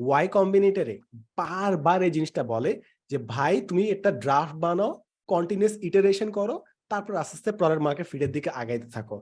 Y কম্বিনেটরে বারবার এই জিনিসটা বলে যে ভাই তুমি একটা ড্রাফট বানাও, কন্টিনিউয়াস ইটারেশন করো, তারপর আস্তে আস্তে প্রোডাক্ট মার্কেট ফিটের দিকে আগাইতে থাকো।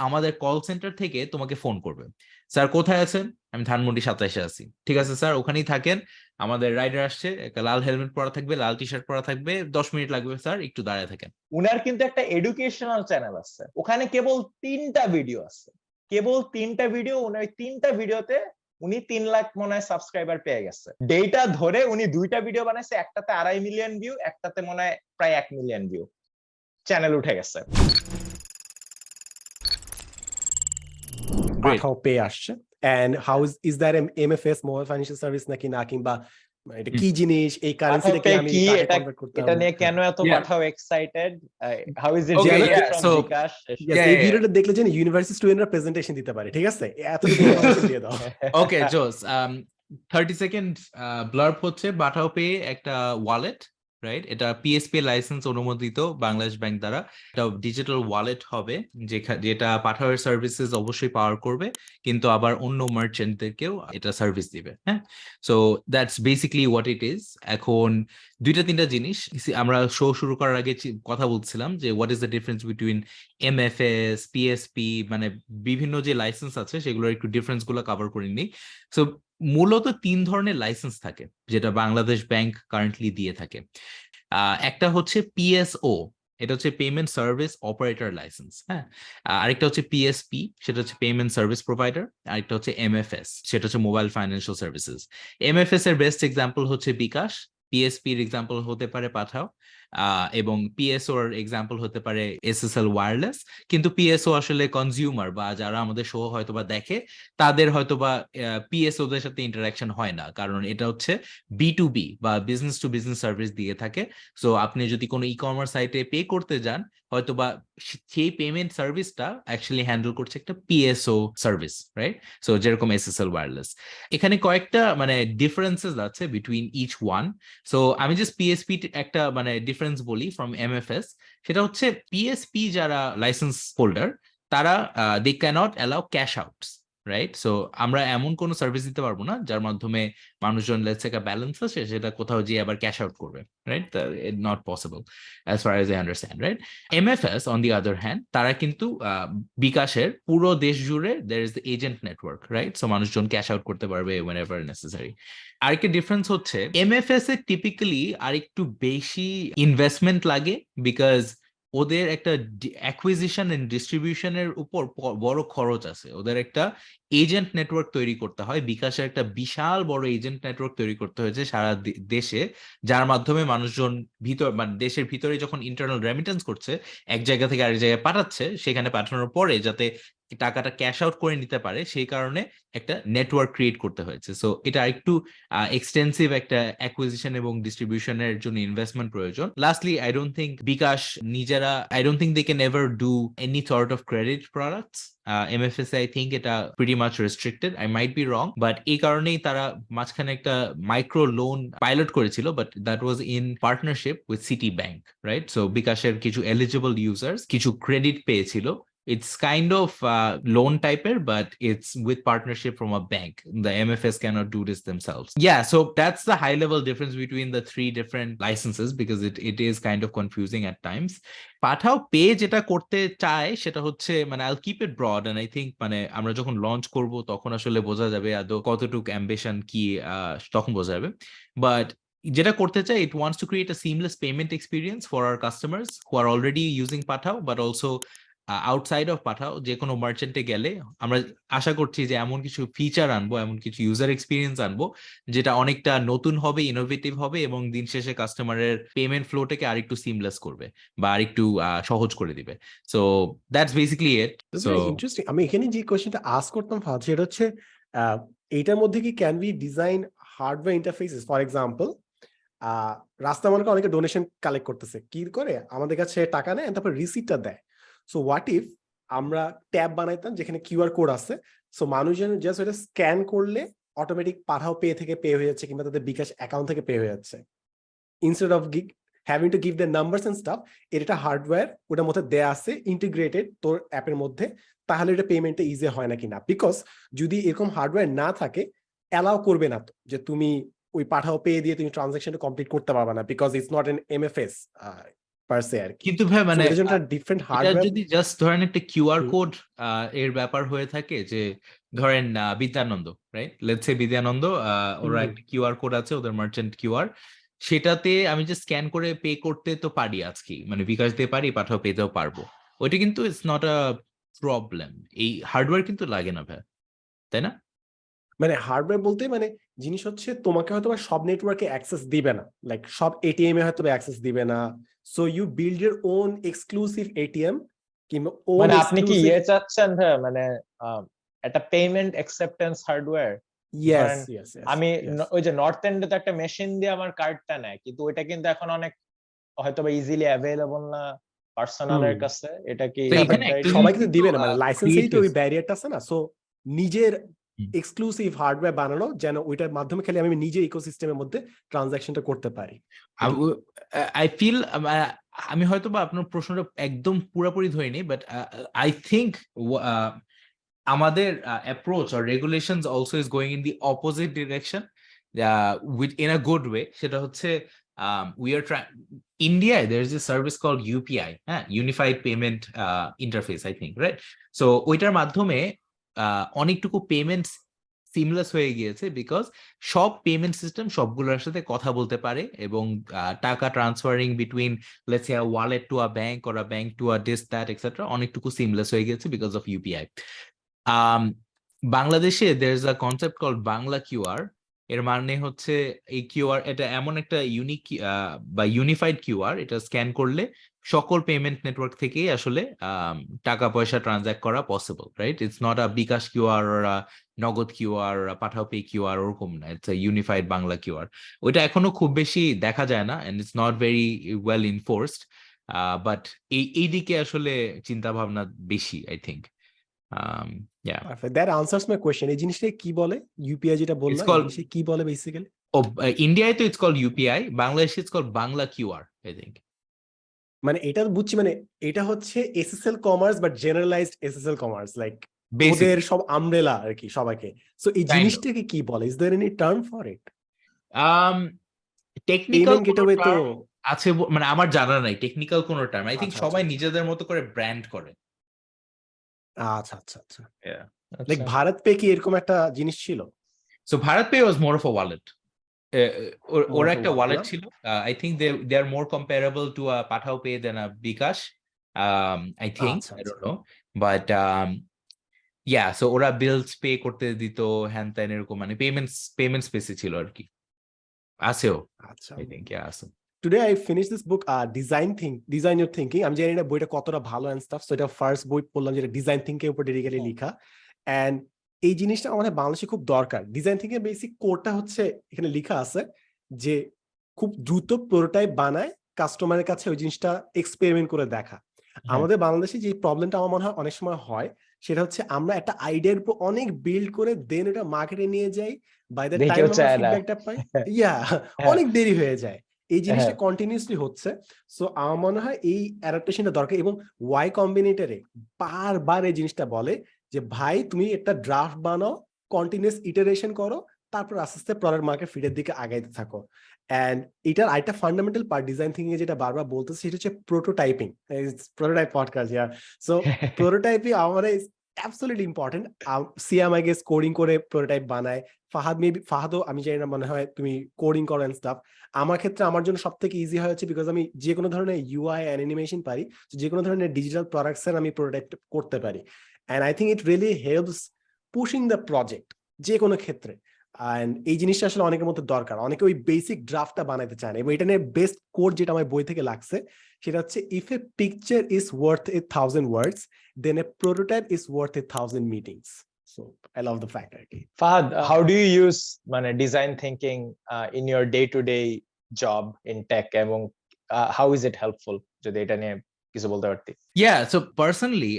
আমাদের কল সেন্টার থেকে তোমাকে ফোন করবে, স্যার কোথায় আছেন? আমি ধানমন্ডি 27-এ আছি। ঠিক আছে স্যার, ওখানেই থাকেন, আমাদের রাইডার আসছে, একটা লাল হেলমেট পরা থাকবে, লাল টি শার্ট পরা থাকবে, 10 মিনিট লাগবে স্যার, একটু দাঁড়ায় থাকেন। উনার কিন্তু একটা এডুকেশনাল চ্যানেল আছে, ওখানে কেবল 3টা ভিডিও আছে, কেবল 3টা ভিডিও। উনি 3টা ভিডিওতে উনি 3 লাখ মনে হয় সাবস্ক্রাইবার পেয়ে গেছে। ডেটা ধরে উনি 2টা ভিডিও বানাইছে, একটাতে 2.5 মিলিয়ন ভিউ, একটাতে মনে হয় প্রায় 1 মিলিয়ন ভিউ, চ্যানেল উঠে গেছে। পাঠাও পে আসছে, and how is that MFS mobile financial service নাকি না, কিংবা এটা কি জিনিস, এই কারেন্সিটাকে আমি টাকা কনভার্ট করতে এটা হবে, নিয়ে কেন এত Pathao excited, how is it Okay, different yeah, from so- bKash? এই ভিডিওটা দেখলে যেন ইউনিভার্সিটি স্টুডেন্টরা প্রেজেন্টেশন দিতে পারে, ঠিক আছে, এতটুকু ইনফরমেশন দিয়ে দাও। ওকে জোস, 30 সেকেন্ড ব্লার্ব হচ্ছে পাঠাও পে একটা ওয়ালেট, রাইট? এটা পিএসপি লাইসেন্স অনুমোদিত বাংলাদেশ ব্যাংক দ্বারা। এটা ডিজিটাল ওয়ালেট হবে, যেটা পাঠাওয়ের সার্ভিসেস অবশ্যই পাওয়ার করবে, কিন্তু আবার অন্য মার্চেন্টদেরকেও এটা সার্ভিস দিবে। হ্যাঁ, so that's basically what it is. এখন 2-3টা জিনিস আমরা শো শুরু করার আগে কথা বলছিলাম যে what is the difference between MFS, PSP, মানে বিভিন্ন যে লাইসেন্স আছে সেগুলোর একটু ডিফারেন্স গুলো কভার করে নিই। সো মূলত 3 ধরনের লাইসেন্স থাকে যেটা বাংলাদেশ ব্যাংক কারেন্টলি দিয়ে থাকে। একটা হচ্ছে পিএসও, এটা হচ্ছে পেমেন্ট সার্ভিস অপারেটর লাইসেন্স। হ্যাঁ, আরেকটা হচ্ছে পিএসপি, সেটা হচ্ছে পেমেন্ট সার্ভিস প্রোভাইডার। আরেকটা হচ্ছে এমএফএস, সেটা হচ্ছে মোবাইল ফাইন্যান্সিয়াল সার্ভিসেস। এমএফএস এর বেস্ট এক্সাম্পল হচ্ছে বিকাশ, পিএসপির এক্সাম্পল হতে পারে পাঠাও, এবং পিএসও এর এক্সাম্পল হতে পারে এসএসএল ওয়্যারলেস। কিন্তু পিএসও আসলে কনজিউমার বা যারা আমাদের শো হয়তোবা দেখে তাদের হয়তোবা পিএসও দের সাথে ইন্টারাকশন হয় না, কারণ এটা হচ্ছে বি2বি বা বিজনেস টু বিজনেস সার্ভিস দিয়ে থাকে। সো আপনি যদি কোনো ই কমার্স সাইটে পে করতে যান, হয়তোবা সেই পেমেন্ট সার্ভিসটা অ্যাকচুয়ালি হ্যান্ডেল করছে একটা পিএসও সার্ভিস, রাইট? সো যেরকম এসএসএল ওয়্যারলেস। এখানে কয়েকটা মানে ডিফারেন্সেস আছে বিটুইন ইচ ওয়ান। সো আমি জাস্ট পিএসপি একটা মানে ডিফারেন্স বলি ফ্রম এমএফএস। সেটা হচ্ছে পিএসপি যারা লাইসেন্স হোল্ডার, তারা they cannot allow cash outs, right? So আমরা এমন কোনো সার্ভিস দিতে পারবো না যার মাধ্যমে মানুষজন লেটস একটা ব্যালেন্স আছে সেটা কোথাও গিয়ে আবার ক্যাশ আউট করবে, right? Not possible as far age I understand, right? MFS on the other hand, তারা কিন্তু বিকাশের পুরো দেশ জুড়ে there is the agent network, right? So মানুষজন ক্যাশ আউট করতে পারবে whenever necessary। আরেকটা ডিফারেন্স হচ্ছে এমএফএস এ টিপিক্যালি আরেকটু বেশি ইনভেস্টমেন্ট লাগে, বিকজ ওদের একটা অ্যাকুইজিশন এন্ড ডিস্ট্রিবিউশনের উপর বড় খরচ আছে। ওদের একটা এজেন্ট নেটওয়ার্ক তৈরি করতে হয়, বিকাশের একটা বিশাল বড় এজেন্ট নেটওয়ার্ক তৈরি করতে হয়েছে সারা দেশে, যার মাধ্যমে মানুষজন মানে দেশের ভিতরে যখন ইন্টারনাল রেমিটেন্স করছে, এক জায়গা থেকে আরেক জায়গায় পাঠাচ্ছে, সেখানে পাঠানোর পরে যাতে টাকাটা ক্যাশ আউট করে নিতে পারে, সেই কারণে একটা নেটওয়ার্ক ক্রিয়েট করতে হয়েছে। সো এটা একটু এক্সটেন্সিভ একটা অ্যাকুইজিশন এবং ডিস্ট্রিবিউশনের জন্য ইনভেস্টমেন্ট প্রয়োজন। Lastly, I don't think bKash নিজেরা, I don't think they can ever do any sort of credit products. MFS I think এটা pretty much restricted, I might be wrong, but এই কারণেই তারা মাঝখানে একটা মাইক্রো লোন পাইলট করেছিল, but that was in partnership with Citibank, right? So বিকাশের কিছু eligible users কিছু ক্রেডিট পেয়েছিল। It's kind of loan typer, but it's with partnership from a bank. The MFS cannot do this themselves. Yeah, so that's the high level difference between the 3 different licenses, because it is kind of confusing at times. Pathao pay যেটা করতে চায় সেটা হচ্ছে, মানে I'll keep it broad, and I think মানে আমরা যখন launch করব তখন আসলে বোঝা যাবে আদৌ কতটুকু অ্যাম্বিশন কি, তখন বোঝা যাবে। বাট যেটা করতে চাই, it wants to create a seamless payment experience for our customers who are already using Pathao, but also outside of Pathao যে কোনো মার্চেন্টে গেলে আমরা আশা করছি যে এমন কিছু ফিচার আনবো, এমন কিছু ইউজার এক্সপিরিয়েন্স আনবো যেটা অনেকটা নতুন হবে, ইনোভেটিভ হবে, এবং দিন শেষে কাস্টমারের পেমেন্ট ফ্লোটাকে আরেকটু সিমলেস করবে বা আরেকটু সহজ করে দিবে। So that's basically it. So interesting. আমি এখানে যে কোশ্চেনটা আস্ক করতাম ফাদ, সেটা হচ্ছে এইটার মধ্যে কি can be design hardware interfaces? For example, রাস্তা মনে করে অনেকে ডোনেশন কালেক্ট করতেছে, কি করে আমাদের কাছে টাকা নেয়, তারপর রিসিপ্টটা দেয়। সো হোয়াট ইফ আমরা ট্যাব বানাইতাম যেখানে কিউআর কোড আছে, সো মানুষজন জাস্ট ওটা স্ক্যান করলে অটোমেটিক পাঠাও পে থেকে পে হয়ে যাচ্ছে, কিংবা তাদের বিকাশ অ্যাকাউন্ট থেকে পে হয়ে যাচ্ছে, instead of having to give the numbers and stuff. এটা হার্ডওয়্যার ওটার মধ্যে দেয়া আছে ইন্টিগ্রেটেড তোর অ্যাপের মধ্যে, তাহলে এটা পেমেন্টটা ইজি হয় নাকি না? বিকজ যদি এরকম হার্ডওয়্যার না থাকে, অ্যালাউ করবে না তো যে তুমি ওই পাঠাও পে দিয়ে তুমি ট্রানজাকশনটা কমপ্লিট করতে পারবে না, because it's not an MFS per se আর কি। কিন্তু ভাই So, মানে এটার জন্য ডিফারেন্ট এটা হার্ডওয়্যার। যদি জাস্ট ধরেন একটা কিউআর কোড এর ব্যাপার হয়ে থাকে, যে ধরেন Bidyanondo, right, let's say Bidyanondo, ওরা একটা কিউআর কোড আছে ওদের মার্চেন্ট কিউআর, সেটাতে আমি যে স্ক্যান করে পে করতে তো পারি আজকে, মানে বিকাশ দিয়ে পারি, পাঠাও পেতেও পারবো, ওইটা কিন্তু ইটস নট আ প্রবলেম। এই হার্ডওয়্যার কিন্তু লাগে না ভাই, তাই না? মানে হার্ডওয়্যার বলতে মানে জিনিস হচ্ছে তোমাকে হয়তো সব নেটওয়ার্কে অ্যাক্সেস দিবে না, লাইক সব এটিএম এ হয়তো অ্যাক্সেস দিবে না। So you build your own exclusive ATM কিংবা ওন মানে আপনি কি এক্সক্লুসিভ। চাচ্ছেন ভাইয়া, মানে একটা পেমেন্ট অ্যাকসেপ্টেন্স হার্ডওয়্যার? ইয়েস ধরেন ইয়েস আমি ইয়েস। ওই যে নর্থ এন্ডে তো একটা মেশিন দিয়ে আমার কার্ডটা নেয়, কিন্তু ওইটা কিন্তু এখন অনেক হয়তো বা ইজিলি অ্যাভেলেবল না পার্সোনালের কাছে, এটা কি তো হ্যাঁ, এখানে একটা জিনিস সবাইকে তো কিন্তু দিবে না, মানে লাইসেন্সেই create তো ওই হয়েছে। ব্যারিয়ারটা আছে না। সো নিজের হুম। এক্সক্লুসিভ হার্ডওয়্যার বানানো যেন ওইটার মাধ্যমে খালি আমি নিজে ইকোসিস্টেমের মধ্যে ট্রানজাকশনটা করতে পারি। আই ফিল, আমি হয়তো বা আপনার প্রশ্নটা একদম পুরোপুরি ধরিনি, বাট আই থিঙ্ক আমাদের অ্যাপ্রোচ আর regulations also is going in the opposite direction with in a good way. সেটা হচ্ছে উই আর ইন্ডিয়ায় there is a service called UPI, হ্যাঁ, unified payment interface, I think, right? So ওইটার মাধ্যমে অনেকটুকু payments seamless হয়ে গিয়েছে, বিকজ সব পেমেন্ট সিস্টেম সবগুলোর সাথে কথা বলতে পারে, এবং টাকা transferring between let's say wallet to a bank or a bank to a this that etcetera অনেকটুকু সিমলেস হয়ে গেছে বিকজ অফ ইউপিআই। বাংলাদেশে there is a concept called Bangla QR. এর মানে হচ্ছে এই কিউআর, এটা এমন একটা ইউনিক বা ইউনিফাইড কিউআর, এটা স্ক্যান করলে সকল পেমেন্ট নেটওয়ার্ক থেকেই আসলে টাকা পয়সা ট্রানজাক্ট করা possible, right? It's not a bKash QR or a Nagad QR, Pathao pay QR, ওরকম না, it's a unified Bangla QR. ওইটা এখনো খুব বেশি দেখা যায় না, and it's not very well enforced, but এই দিকে আসলে চিন্তা ভাবনা বেশি, I think. That answers my question. এই জিনিসটা কি বলে ইউপিআই যেটা ইটস বললাম, এই কল্ড, জিনিসটা কি বলে বেসিক্যালি? ইন্ডিয়ায় তো ইটস কল্ড ইউপিআই, বাংলাদেশে it's called Bangla QR, I think. মানে এটা বুঝছি, মানে এটা হচ্ছে SSL commerce but generalized SSL commerce, like ওদের সব আমব্রেলা আর কি সবাইকে। সো এই জিনিসটাকে কি বলে? Is there any term for it? Technical payment কোনো গেটওয়ে তো টার্ম আছে মানে আমার জানা নাই টেকনিক্যাল কোনো টার্ম, আই থিঙ্ক আচ্ছা সবাই আচ্ছা নিজেদের মতো করে ব্র্যান্ড করে। আচ্ছা আচ্ছা আচ্ছা। আচ্ছা। লাইক ভারত পে কি এরকম একটা জিনিস ছিল? So Bharat pay was more of a wallet. More ওরা of a একটা wallet, ওয়ালেট না? ছিল, I think they are more comparable to a Pathao pay than a bKash, I think, আচ্ছা আই আচ্ছা don't know, but yeah, so ওরা bills pay করতে দিত, হ্যান ত্যান এরকম, মানে পেমেন্ট স্পেসে ছিল আর কি, আছেও, আচ্ছা। আই থিঙ্ক, আছে। Today I finish this book design your thinking. আমি জানি না বইটা কতটা ভালো এন্ড স্টাফ। সো এটা ফার্স্ট বই পড়লাম যেটা ডিজাইন থিঙ্কিং এর উপর ডেডিকেটলি লেখা। এন্ড এই জিনিসটা আমাদের বাংলাদেশে খুব দরকার। ডিজাইন থিঙ্কিং এর বেসিক কোডটা হচ্ছে এখানে লেখা আছে যে খুব দ্রুত প্রোটোটাইপ বানায় কাস্টমারের কাছে ওই জিনিসটা এক্সপেরিমেন্ট করে দেখা। আমাদের বাংলাদেশে যে প্রবলেমটা আমার মনে হয় অনেক সময় হয়, সেটা হচ্ছে আমরা একটা আইডিয়ার উপর অনেক বিল্ড করে দেন এটা মার্কেটে নিয়ে যাই, বাই দ্য টাইম আমরা ফিডব্যাকটা পাই, ইয়া অনেক দেরি হয়ে যায়। এই জিনিসটা কন্টিনিউসলি হচ্ছে। সো আমার মনে হয় এই অ্যাডাপ্টেশনটা দরকার। এবং ওয়াই কম্বিনেটরে বারবার এই জিনিসটা বলে যে ভাই তুমি একটা ড্রাফট বানাও, কন্টিনিউয়াস ইটারেশন করো, তারপর আস্তে আস্তে প্রোডাক্ট মার্কেট ফিটের দিকে আগাইতে থাকো। এন্ড এটার আরেকটা ফান্ডামেন্টাল পার্ট ডিজাইন থিঙ্কিং এ যেটা বারবার বলতেছে সেটা হচ্ছে প্রোটোটাইপিং। প্রোটোটাইপ পডকাস্ট, ইয়া। সো প্রোটোটাইপিং আমার is absolutely important. Siam I guess coding করে প্রোটোটাইপ বানায়। ফাহাদও আমি জানি না, মনে হয় তুমি কোডিং করো এন্ড স্টাফ। আমার ক্ষেত্রে আমার জন্য সব থেকে ইজি হয়েছে বিকজ আমি যে কোনো ধরনের ইউআই অ্যানিমেশন পারি, যে কোনো ধরনের ডিজিটাল প্রোডাক্টস এর আমি প্রোটোটাইপ করতে পারি। And I think it really helps pushing the project যে কোনো ক্ষেত্রে। এন্ড এই জিনিসটা আসলে অনেকের মধ্যে দরকার। অনেকে ওই বেসিক ড্রাফটটা বানাইতে চায় না। এবং এটা নিয়ে বেস্ট কোড যেটা আমার বই থেকে লাগছে সেটা হচ্ছে, if a picture is worth 1,000 words then a prototype is worth 1,000 meetings. So I love the fact আর কি। Fahad, how do you use মানে design thinking in your day-to-day job in tech, এবং how is it helpful? যদি এটা নিয়ে কিছু বলতে পারতি। Yeah, so personally,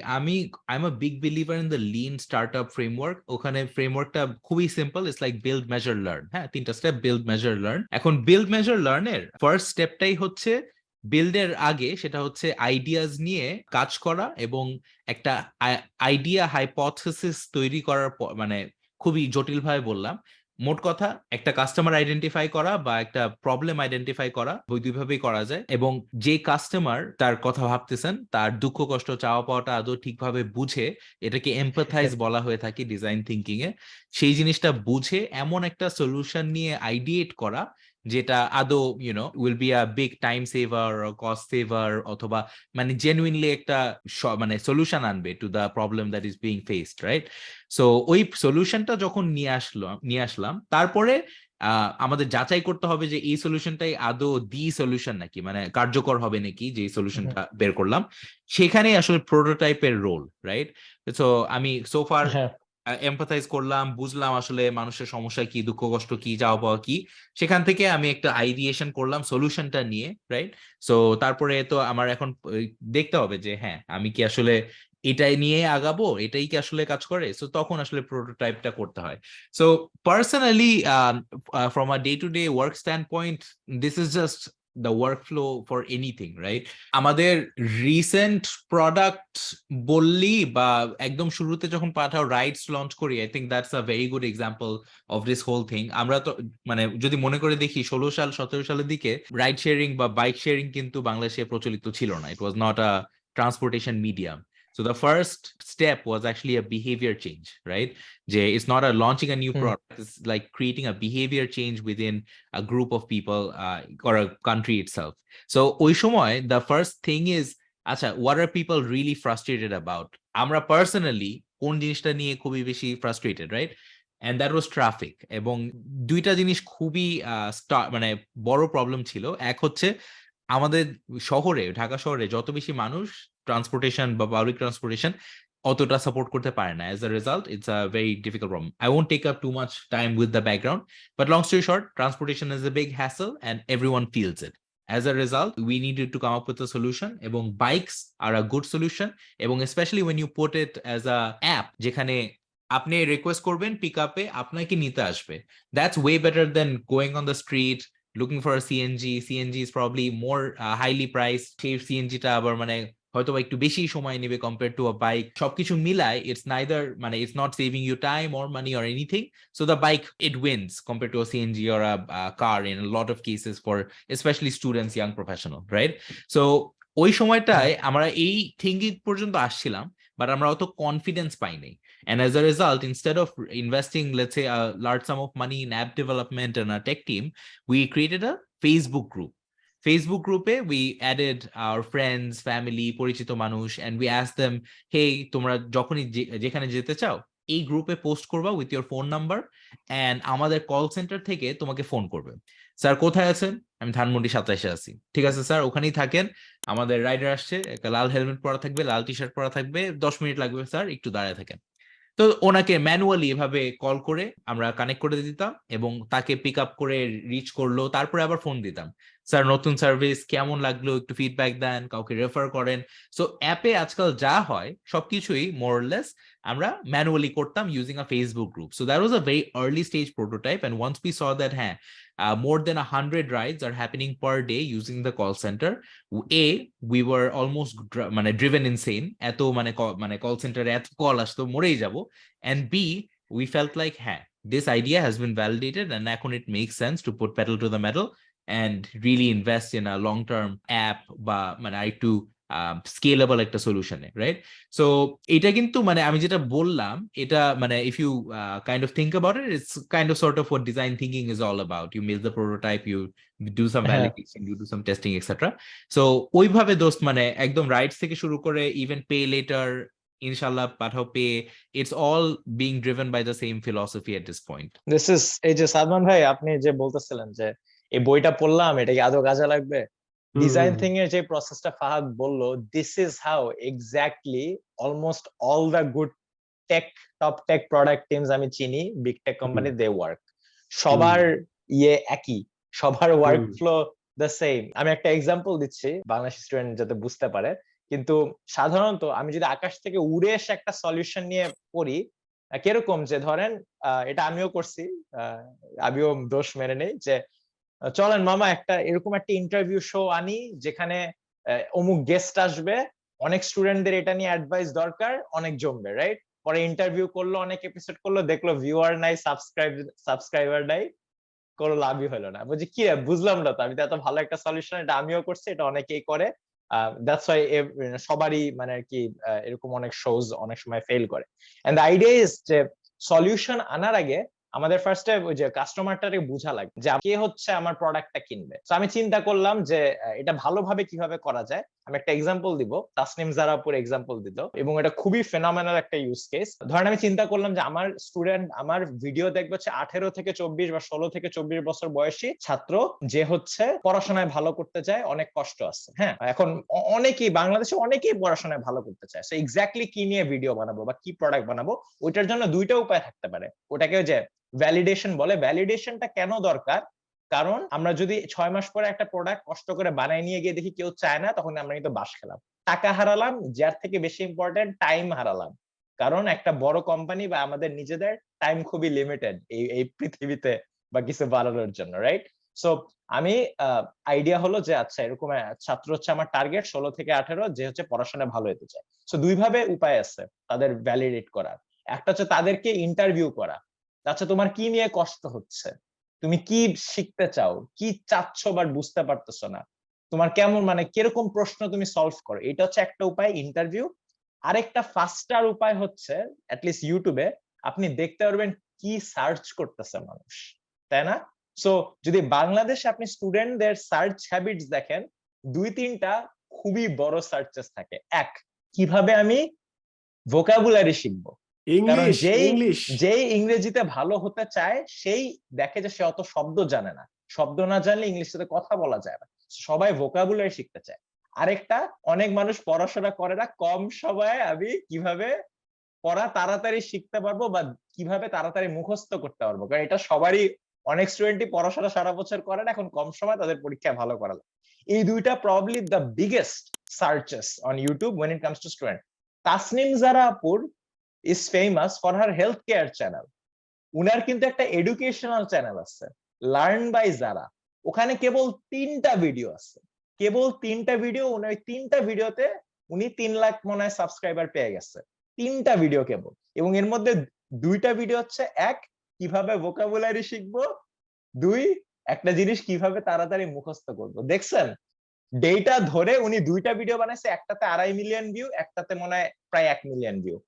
I'm a big believer in the lean startup framework. ওখানে ফ্রেমওয়ার্কটা খুবই simple, it's like build measure learn. হ্যাঁ, 3টা স্টেপ, বিল্ড মেজার লার্ন। এখন বিল্ড মেজার লার্ন এর ফার্স্ট স্টেপটাই হচ্ছে বিল্ডের আগে, সেটা হচ্ছে আইডিয়াস নিয়ে কাজ করা এবং একটা আইডিয়া হাইপোথেসিস তৈরি করার মানে খুবই জটিল ভাবে বললাম, মোট কথা একটা কাস্টমার আইডেন্টিফাই করা বা একটা প্রবলেম আইডেন্টিফাই করা দুইভাবেই করা যায়, এবং যে কাস্টমার তার কথা ভাবতেছেন তার দুঃখ কষ্ট চাওয়া পাওয়াটা আদৌ ঠিকভাবে বুঝে, এটাকে এমপ্যাথাইজ বলা হয়ে থাকে ডিজাইন থিঙ্কিং এ, সেই জিনিসটা বুঝে এমন একটা সলিউশন নিয়ে আইডিয়েট করা যেটা আদৌ will be a big time saver, cost saver, অথবা মানে জেনুইনলি একটা মানে সলিউশন আনবে to the problem that is being faced, right? So ওই সলিউশনটা যখন নিয়ে আসলাম তারপরে আমাদের যাচাই করতে হবে যে এই সলিউশনটাই আদৌ দি সলিউশন নাকি, মানে কার্যকর হবে নাকি যে সলিউশনটা বের করলাম। সেখানেই আসলে প্রোটোটাইপের রোল, রাইট? সো আমি সোফার এমপাথাইজ করলাম, বুঝলাম আসলে মানুষের সমস্যা কি, দুঃখ কষ্ট কি, চাওয়া পাওয়া কি, সেখান থেকে আমি একটা আইডিয়েশন করলাম সলিউশনটা নিয়ে, রাইট? সো তারপরে তো আমার এখন দেখতে হবে যে হ্যাঁ আমি কি আসলে এটাই নিয়ে আগাবো, এটাই কি আসলে কাজ করে, সো তখন আসলে প্রোটোটাইপটা করতে হয়। So personally from a day to day work standpoint, this is just the workflow for anything, right? আমাদের রিসেন্ট প্রোডাক্ট বললি বা একদম শুরুতে যখন পাঠাও রাইডস লঞ্চ করি, I think that's a very good example of this whole thing. আমরা তো মানে যদি মনে করে দেখি 16-17 সালের দিকে রাইড শেয়ারিং বা বাইক শেয়ারিং কিন্তু বাংলাদেশে প্রচলিত ছিল না, it was not a transportation medium. So the first step was actually a behavior change, right? It's not a launching a new product, it's like creating a behavior change within a group of people or a country itself. So ওই সময় the first thing is, আচ্ছা, what are people really frustrated about? আমরা personally কোন জিনিসটা নিয়ে খুবই বেশি frustrated, right? And that was traffic. এবং দুইটা জিনিস খুবই মানে বড় প্রবলেম ছিল। এক হচ্ছে আমাদের শহরে, ঢাকা শহরে যত বেশি মানুষ ট্রান্সপোর্টেশন বা পাবলিক ট্রান্সপোর্টেশন অতটা সাপোর্ট করতে পারে না। As a result it's a very difficult problem. I won't take up too much time with the background, but long story short, transportation is a big hassle and everyone feels it. As a result, we needed to come up with a solution, এবং bikes are a good solution, এবং especially when you put it as a app যেখানে আপনি request করবেন pick আপে, আপনাকে নিতে আসবে। That's way better than going on the street looking for a CNG. CNG is probably more highly priced. সেই CNG টা আবার মানে হয়তো একটু বেশি সময় নেবে compared to a bike. সবকিছু মিলায় it's neither মানে it's not saving you time or money or anything. So the bike, it wins compared to a CNG or a car in a lot of cases for especially students, young professional, right? So ওই সময়টায় আমরা এই thinking পর্যন্ত আসছিলাম, but আমরা অত confidence পাই নাই। And as a result, instead of investing, let's say, a large sum of money in app development and a tech team, we created a Facebook group. Facebook group we added our friends, family, পরিচিত মানুষ, and we asked them, hey, তোমরা যখনই যেখানে যেতে চাও এই গ্রুপে post করবা with your phone number, and আমাদের কল সেন্টার থেকে তোমাকে ফোন করবে। স্যার কোথায় আছেন? আমি ধানমন্ডি 27-এ আছি। ঠিক আছে স্যার, ওখানেই থাকেন, আমাদের রাইডার আসছে, একটা লাল হেলমেট পরা থাকবে, লাল টি শার্ট পরা থাকবে, 10 মিনিট লাগবে স্যার, একটু দাঁড়ায় থাকেন। তো ওনাকে ম্যানুয়ালি এভাবে কল করে আমরা কানেক্ট করে দিতাম, এবং তাকে পিক আপ করে রিচ করলো, তারপরে আবার ফোন দিতাম, স্যার নতুন সার্ভিস কেমন লাগলো, একটু ফিডব্যাক দেন, কাউকে রেফার করেন। সো অ্যাপে আজকাল যা হয় সবকিছুই মোরলেস আমরা ম্যানুয়ালি করতাম using a Facebook group. So that was a very early stage prototype, and once we saw that হ্যাঁ more than 100 rides are happening per day using the call center, we were almost মানে driven insane, এত মানে call সেন্টারে এত call আসতো মরেই যাব, and B, we felt like হ্যাঁ this idea has been validated and এখন it makes sense to put pedal to the metal and really invest in a long term app বা মানে একটু স্কেলেবল একটা সলিউশনে, রাইট? সো এটা কিন্তু মানে আমি যেটা বললাম এটা মানে if you kind of think about it, it's kind of sort of what design thinking is all about. You build the prototype, you do some validation, you do some testing, etc. So ওইভাবে দোস্ত মানে একদম rights থেকে শুরু করে even pay later, inshallah, Pathao Pay, it's all being driven by the same philosophy at this point. This is, এই যে সালমান ভাই আপনি যে বলতেছিলেন যে এই বইটা পড়লাম, এটা কি আদৌ কাজে লাগবে, ডিজাইন থিং এর যে প্রসেসটা ফাহাদ বললো, this is how exactly almost all the good tech, top tech product teams আমি চিনি, big tech company, they work. সবার একই, সবার ওয়ার্ক ফ্লো দ্য সেম। আমি একটা এক্সাম্পল দিচ্ছি বাংলাদেশি স্টুডেন্ট যাতে বুঝতে পারে। কিন্তু সাধারণত আমি যদি আকাশ থেকে উড়ে এসে একটা সলিউশন নিয়ে পড়ি, কিরকম যে ধরেন এটা আমিও করছি, আমিও দোষ মেনে নেই, যে চলেন মামা একটা এরকম একটা ইন্টারভিউ শো আনি যেখানে অমুক গেস্ট আসবে, অনেক স্টুডেন্টদের এটা নিয়ে অ্যাডভাইস দরকার, অনেক জমবে, রাইট? পরে ইন্টারভিউ করলো, অনেক এপিসোড করলো, দেখলো ভিউয়ার নাই, সাবস্ক্রাইবার নাই, কোনো লাভই হলো না। বলছি কি বুঝলাম না তো, আমি তো এত ভালো একটা সলিউশন, এটা আমিও করছি, এটা অনেকেই করে, দ্যাটস ওয়াই সবারই মানে আর কি এরকম অনেক শোজ অনেক সময় ফেল করে। এন্ড দ্য আইডিয়া ইজ যে সলিউশন আনার আগে আমাদের ফার্স্টে ওই যে কাস্টমারটাকে বোঝা লাগবে যে কে হচ্ছে আমার প্রোডাক্টটা কিনবে। তো আমি চিন্তা করলাম যে এটা ভালোভাবে কিভাবে করা যায়। আমি একটা এক্সাম্পল দিব, তাসনিম জারাপুর এক্সাম্পল দিল, এবং এটা খুবই ফেনোমেনাল একটা ইউজ কেস। ধরেন আমি চিন্তা করলাম যে আমার স্টুডেন্ট আমার ভিডিও দেখবে হচ্ছে 18 থেকে 24 বা 16 থেকে 24 বছর বয়সী ছাত্র, যে হচ্ছে পড়াশোনায় ভালো করতে চায়, অনেক কষ্ট আছে। হ্যাঁ, এখন অনেকেই বাংলাদেশে অনেকেই পড়াশোনায় ভালো করতে চায়। সো এক্স্যাক্টলি কি নিয়ে ভিডিও বানাবো বা কি প্রোডাক্ট বানাবো, ওইটার জন্য দুইটা উপায় থাকতে পারে। ওটাকে যে ভ্যালিডেশন বলে, ভ্যালিডেশনটা কেন দরকার, কারণ আমরা যদি 6 মাস পরে একটা প্রোডাক্ট কষ্ট করে বানায় নিয়ে গিয়ে দেখি কেউ চায় না, তখন আমরা কিন্তু বাস খেলাম, টাকা হারালাম, যার থেকে বেশি ইম্পর্টেন্ট টাইম হারালাম। কারণ একটা বড় কোম্পানি বা আমাদের নিজেদের টাইম খুবই লিমিটেড এই পৃথিবীতে বা কিছু বানানোর জন্য, রাইট? সো আমি আইডিয়া হলো যে আচ্ছা এরকম ছাত্র হচ্ছে আমার টার্গেট 16 থেকে 18, যে হচ্ছে পড়াশোনায় ভালো হতে চায়। সো দুই ভাবে উপায় আছে তাদের ভ্যালিডেট করার। একটা হচ্ছে তাদেরকে ইন্টারভিউ করা, আচ্ছা তোমার কি নিয়ে কষ্ট হচ্ছে, তুমি কি শিখতে চাও, কি চাচ্ছ বাট বুঝতে পারতেছো না, তোমার কেমন মানে কিরকম প্রশ্ন তুমি সলভ করো, এটা হচ্ছে একটা উপায়, ইন্টারভিউ। আরেকটা ফাস্টার উপায় হচ্ছে অ্যাটলিস্ট ইউটিউবে আপনি দেখতে পারবেন কি সার্চ করতেছে মানুষ, তাই না? সো যদি বাংলাদেশে আপনি স্টুডেন্টদের সার্চ হ্যাবিটস দেখেন, 2-3টা খুবই বড় সার্চেস থাকে। এক, কিভাবে আমি ভোকাবুলারি শিখবো, কারণ ইংলিশ যেই ইংলিশ যেই ইংরেজিতে ভালো হতে চায় সেই দেখে যে সে অত শব্দ জানে না, শব্দ না জানলে ইংলিশে কথা বলা যায় না, সবাই ভোকাবুলারি শিখতে চায়। আরেকটা, অনেক মানুষ পড়াশোনা করে না, কম সময়ে আমি কিভাবে পড়া তাড়াতাড়ি শিখতে পারবো বা কিভাবে তাড়াতাড়ি মুখস্থ করতে পারবো, কারণ এটা সবারই, অনেক স্টুডেন্টই পড়াশোনা সারা বছর করে না, এখন কম সময় তাদের পরীক্ষায় ভালো করা লাগে। এই দুইটা probably the biggest searches on YouTube when it comes to student. Tasnim জারাপুর is famous for her healthcare channel. উনার কিন্তু একটা এডুকেশনাল চ্যানেল আছে, লার্ন বাই জারা। ওখানে কেবল 3টা ভিডিও আছে, কেবল 3টা ভিডিও। উনি ওই 3টা ভিডিওতে উনি 3 লাখ মনে হয় সাবস্ক্রাইবার পেয়ে গেছে, 3টা ভিডিও কেবল। এবং এর মধ্যে 2টা ভিডিও হচ্ছে, এক, কিভাবে ভোকাবুলারি শিখবো, 2, একটা জিনিস কিভাবে তাড়াতাড়ি মুখস্থ করবো। দেখছেন, ডেটা ধরে উনি 2টা ভিডিও বানাইছে, একটাতে 2.5 মিলিয়ন ভিউ, একটাতে মনে হয় প্রায় 1 মিলিয়ন ভিউ,